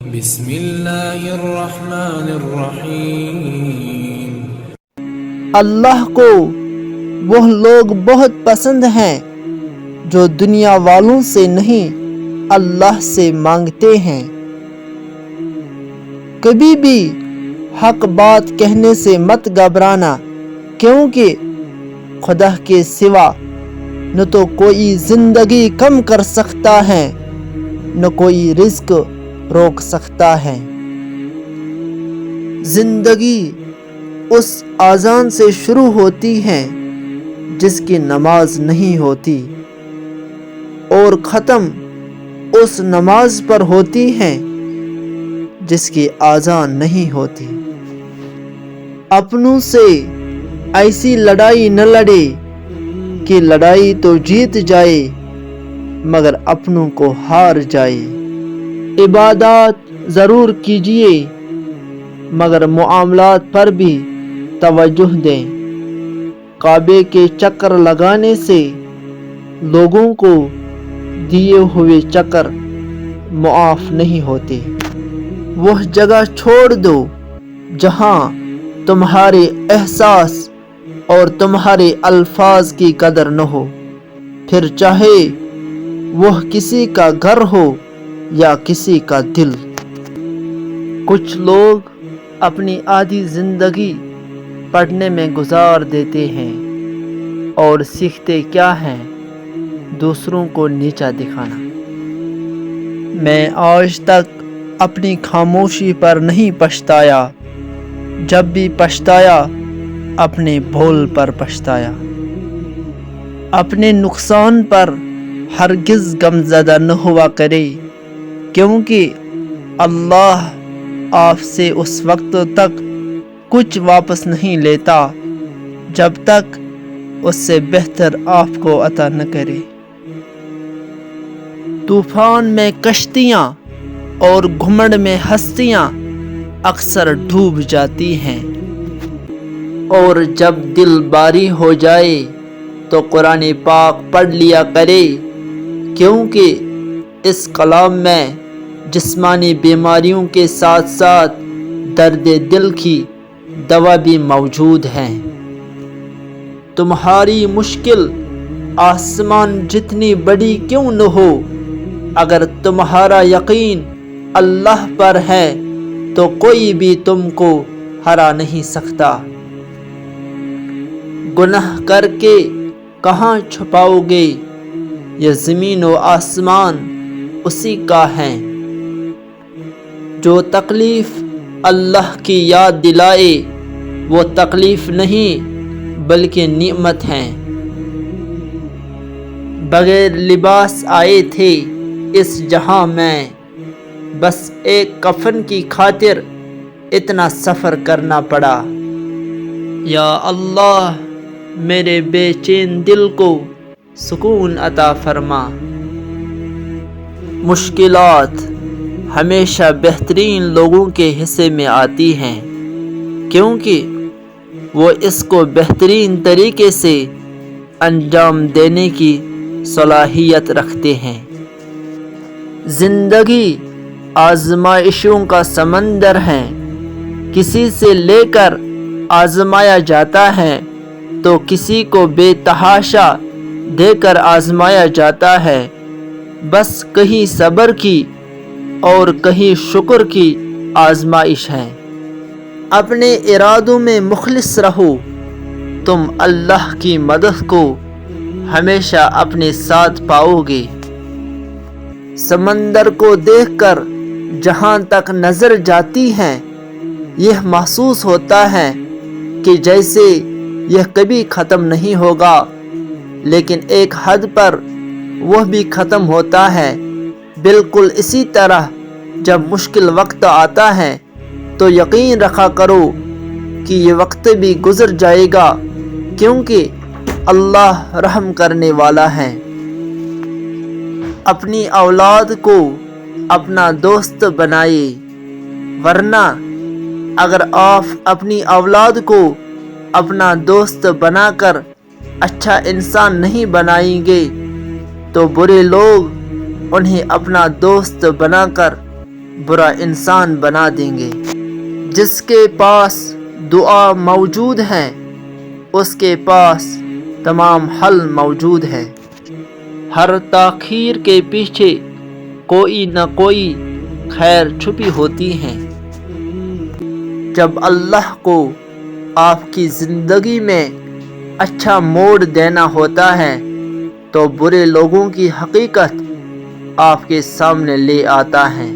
بسم اللہ الرحمن الرحیم۔ اللہ کو وہ لوگ بہت پسند ہیں جو دنیا والوں سے نہیں اللہ سے مانگتے ہیں۔ کبھی بھی حق بات کہنے سے مت گھبرانا، کیونکہ خدا کے سوا نہ تو کوئی زندگی کم کر سکتا ہے نہ کوئی رزق روک سکتا ہے۔ زندگی اس اذان سے شروع ہوتی ہے جس کی نماز نہیں ہوتی، اور ختم اس نماز پر ہوتی ہے جس کی اذان نہیں ہوتی۔ اپنوں سے ایسی لڑائی نہ لڑے کہ لڑائی تو جیت جائے مگر اپنوں کو ہار جائے۔ عبادات ضرور کیجیے مگر معاملات پر بھی توجہ دیں۔ کعبے کے چکر لگانے سے لوگوں کو دیے ہوئے چکر معاف نہیں ہوتے۔ وہ جگہ چھوڑ دو جہاں تمہارے احساس اور تمہارے الفاظ کی قدر نہ ہو، پھر چاہے وہ کسی کا گھر ہو یا کسی کا دل۔ کچھ لوگ اپنی آدھی زندگی پڑھنے میں گزار دیتے ہیں اور سیکھتے کیا ہیں؟ دوسروں کو نیچا دکھانا۔ میں آج تک اپنی خاموشی پر نہیں پچھتایا، جب بھی پچھتایا اپنے بھول پر پچھتایا۔ اپنے نقصان پر ہرگز غمزدہ نہ ہوا کرے، کیونکہ اللہ آپ سے اس وقت تک کچھ واپس نہیں لیتا جب تک اس سے بہتر آپ کو عطا نہ کرے۔ طوفان میں کشتیاں اور گھمنڈ میں ہستیاں اکثر ڈوب جاتی ہیں، اور جب دل باری ہو جائے تو قرآن پاک پڑھ لیا کرے، کیونکہ اس کلام میں جسمانی بیماریوں کے ساتھ ساتھ درد دل کی دوا بھی موجود ہے۔ تمہاری مشکل آسمان جتنی بڑی کیوں نہ ہو، اگر تمہارا یقین اللہ پر ہے تو کوئی بھی تم کو ہرا نہیں سکتا۔ گناہ کر کے کہاں چھپاؤ گے؟ یہ زمین و آسمان اسی کا ہے۔ جو تکلیف اللہ کی یاد دلائے وہ تکلیف نہیں بلکہ نعمت ہے۔ بغیر لباس آئے تھے اس جہاں میں، بس ایک کفن کی خاطر اتنا سفر کرنا پڑا۔ یا اللہ میرے بے چین دل کو سکون عطا فرما۔ مشکلات ہمیشہ بہترین لوگوں کے حصے میں آتی ہیں، کیونکہ وہ اس کو بہترین طریقے سے انجام دینے کی صلاحیت رکھتے ہیں۔ زندگی آزمائشوں کا سمندر ہے، کسی سے لے کر آزمایا جاتا ہے تو کسی کو بے تحاشا دے کر آزمایا جاتا ہے۔ بس کہیں صبر کی اور کہیں شکر کی آزمائش ہے۔ اپنے ارادوں میں مخلص رہو، تم اللہ کی مدد کو ہمیشہ اپنے ساتھ پاؤ گے۔ سمندر کو دیکھ کر جہاں تک نظر جاتی ہے، یہ محسوس ہوتا ہے کہ جیسے یہ کبھی ختم نہیں ہوگا، لیکن ایک حد پر وہ بھی ختم ہوتا ہے۔ بالکل اسی طرح جب مشکل وقت آتا ہے تو یقین رکھا کرو کہ یہ وقت بھی گزر جائے گا، کیونکہ اللہ رحم کرنے والا ہے۔ اپنی اولاد کو اپنا دوست بنائے، ورنہ اگر آپ اپنی اولاد کو اپنا دوست بنا کر اچھا انسان نہیں بنائیں گے تو برے لوگ انہیں اپنا دوست بنا کر برا انسان بنا دیں گے۔ جس کے پاس دعا موجود ہے اس کے پاس تمام حل موجود ہے۔ ہر تاخیر کے پیچھے کوئی نہ کوئی خیر چھپی ہوتی ہے۔ جب اللہ کو آپ کی زندگی میں اچھا موڑ دینا ہوتا ہے تو برے لوگوں کی حقیقت آپ کے سامنے لے آتا ہے۔